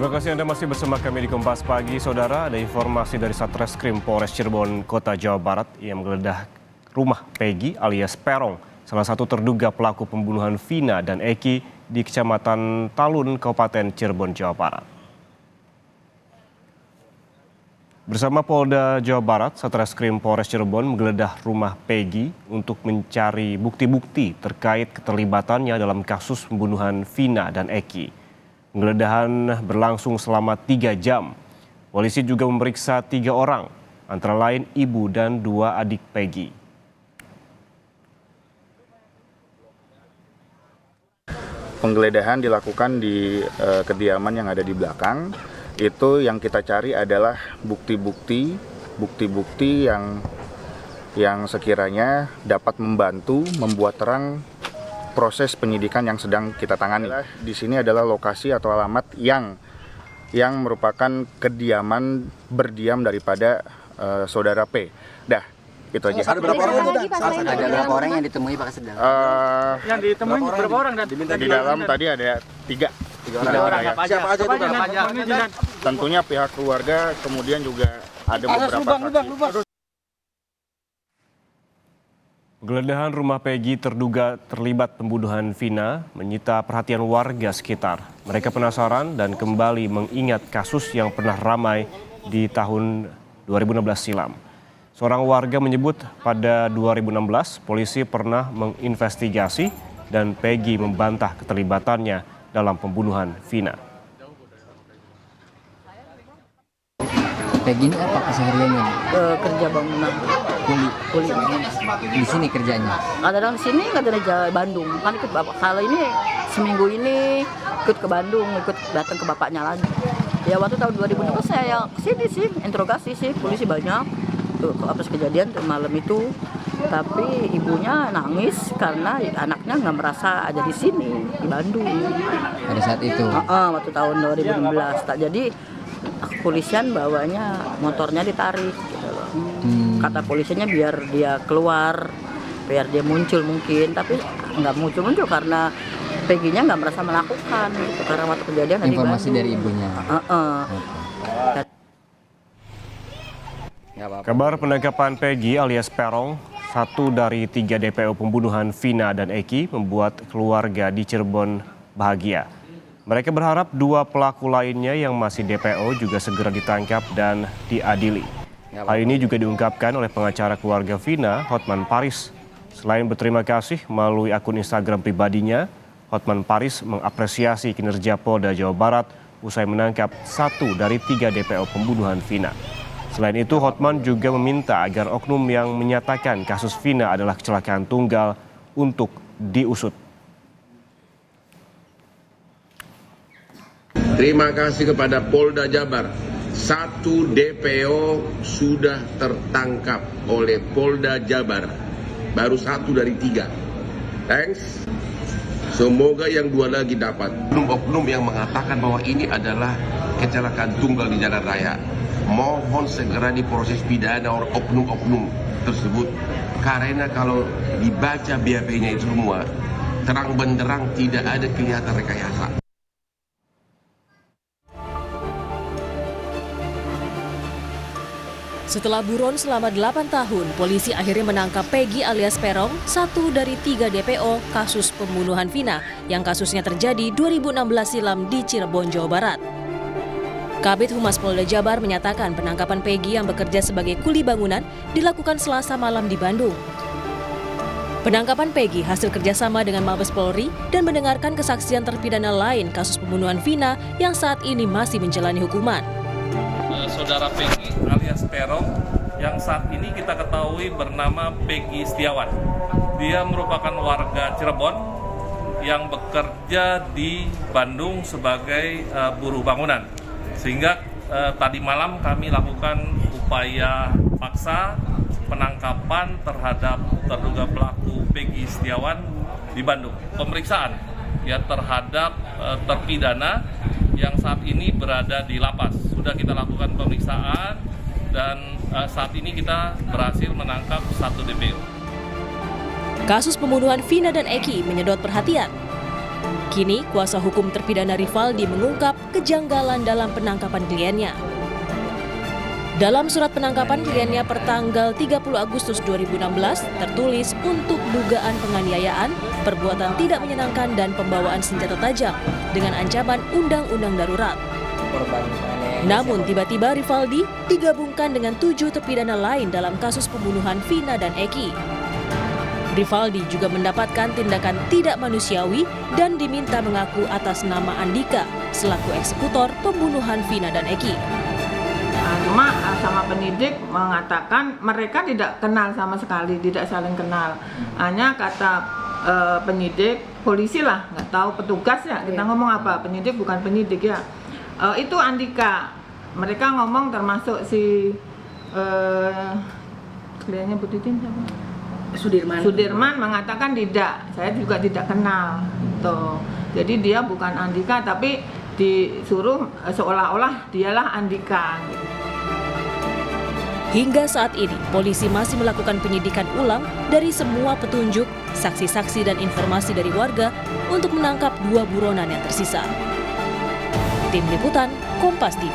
Terima kasih Anda masih bersama kami di Kompas Pagi. Saudara, ada informasi dari Satreskrim Polres Cirebon, Kota Jawa Barat yang menggeledah rumah Peggy alias Perong, salah satu terduga pelaku pembunuhan Vina dan Eki di Kecamatan Talun, Kabupaten Cirebon, Jawa Barat. Bersama Polda Jawa Barat, Satreskrim Polres Cirebon menggeledah rumah Peggy untuk mencari bukti-bukti terkait keterlibatannya dalam kasus pembunuhan Vina dan Eki. Penggeledahan berlangsung selama 3 jam. Polisi juga memeriksa 3 orang, antara lain ibu dan 2 adik Peggy. Penggeledahan dilakukan di kediaman yang ada di belakang. Itu yang kita cari adalah bukti-bukti yang sekiranya dapat membantu membuat terang proses penyidikan yang sedang kita tangani. Di sini adalah lokasi atau alamat yang merupakan kediaman berdiam daripada saudara P. Dah, itu aja. Ada berapa orang? Ada berapa orang yang ditemui Pak Sedang? Yang ditemui berapa orang dan Di dalam tadi ada 3 orang. Ya. Siapa aja itu? Tentunya pihak keluarga, kemudian juga ada beberapa saksi. Penggeledahan rumah Peggy terduga terlibat pembunuhan Vina menyita perhatian warga sekitar. Mereka penasaran dan kembali mengingat kasus yang pernah ramai di tahun 2016 silam. Seorang warga menyebut pada 2016 polisi pernah menginvestigasi dan Peggy membantah keterlibatannya dalam pembunuhan Vina. Peggy ini apa kesehariannya? Kerja bangunan Kuli. Di sini kerjanya? kadang-kadang di sini, kadang-kadang di Bandung kan ikut bapak. Kalau ini seminggu ini ikut ke Bandung, ikut datang ke bapaknya lagi. Ya waktu tahun 2016 saya kesini sih, interogasi sih, polisi banyak tuh apa kejadian tuh malam itu. Tapi ibunya nangis karena anaknya nggak merasa ada di sini di Bandung Pada saat itu? waktu tahun 2016. Tak jadi kepolisian bawanya motornya ditarik gitu loh. Kata polisinya biar dia keluar, biar dia muncul mungkin, tapi nggak muncul karena Peggy-nya nggak merasa melakukan gitu, karena waktu kejadian Informasi dari ibunya? Kabar penangkapan Peggy alias Perong, satu dari 3 DPO pembunuhan Vina dan Eki, membuat keluarga di Cirebon bahagia. Mereka berharap 2 pelaku lainnya yang masih DPO juga segera ditangkap dan diadili. Hal ini juga diungkapkan oleh pengacara keluarga Vina, Hotman Paris. Selain berterima kasih melalui akun Instagram pribadinya, Hotman Paris mengapresiasi kinerja Polda Jawa Barat usai menangkap 1 dari 3 DPO pembunuhan Vina. Selain itu, Hotman juga meminta agar oknum yang menyatakan kasus Vina adalah kecelakaan tunggal untuk diusut. Terima kasih kepada Polda Jabar. 1 DPO sudah tertangkap oleh Polda Jabar. Baru 1 dari 3. Thanks. Semoga yang 2 lagi dapat. Oknum yang mengatakan bahwa ini adalah kecelakaan tunggal di jalan raya. Mohon segera diproses pidana oknum-oknum tersebut. Karena kalau dibaca BAP-nya itu semua, terang benderang tidak ada kelihatan rekayasa. Setelah buron selama 8 tahun, polisi akhirnya menangkap Peggy alias Perong, 1 dari 3 DPO kasus pembunuhan Vina yang kasusnya terjadi 2016 silam di Cirebon, Jawa Barat. Kabid Humas Polda Jabar menyatakan penangkapan Peggy yang bekerja sebagai kuli bangunan dilakukan Selasa malam di Bandung. Penangkapan Peggy hasil kerjasama dengan Mabes Polri dan mendengarkan kesaksian terpidana lain kasus pembunuhan Vina yang saat ini masih menjalani hukuman. Saudara Peggy alias Perong yang saat ini kita ketahui bernama Peggy Setiawan. Dia merupakan warga Cirebon yang bekerja di Bandung sebagai buruh bangunan. Sehingga tadi malam kami lakukan upaya paksa penangkapan terhadap terduga pelaku Peggy Setiawan di Bandung. Pemeriksaan ya terhadap terpidana yang saat ini berada di lapas. Sudah kita lakukan pemeriksaan dan saat ini kita berhasil menangkap 1 DPO. Kasus pembunuhan Vina dan Eki menyedot perhatian. Kini, kuasa hukum terpidana Rivaldi mengungkap kejanggalan dalam penangkapan kliennya. Dalam surat penangkapan kliennya pertanggal 30 Agustus 2016 tertulis untuk dugaan penganiayaan, perbuatan tidak menyenangkan dan pembawaan senjata tajam dengan ancaman undang-undang darurat. Namun tiba-tiba Rivaldi digabungkan dengan 7 terpidana lain dalam kasus pembunuhan Vina dan Eki. Rivaldi juga mendapatkan tindakan tidak manusiawi dan diminta mengaku atas nama Andika selaku eksekutor pembunuhan Vina dan Eki. Cuma sama penyidik mengatakan mereka tidak kenal sama sekali, tidak saling kenal. Hanya kata penyidik, polisi lah, nggak tahu petugas ya, kita ngomong apa, penyidik bukan penyidik ya. Itu Andika, mereka ngomong termasuk si kliennya Bu Titin siapa? Sudirman mengatakan tidak, saya juga tidak kenal. Tuh. Jadi dia bukan Andika, tapi disuruh seolah-olah dialah Andika. Hingga saat ini, polisi masih melakukan penyidikan ulang dari semua petunjuk, saksi-saksi dan informasi dari warga untuk menangkap 2 buronan yang tersisa. Tim Liputan, Kompas TV.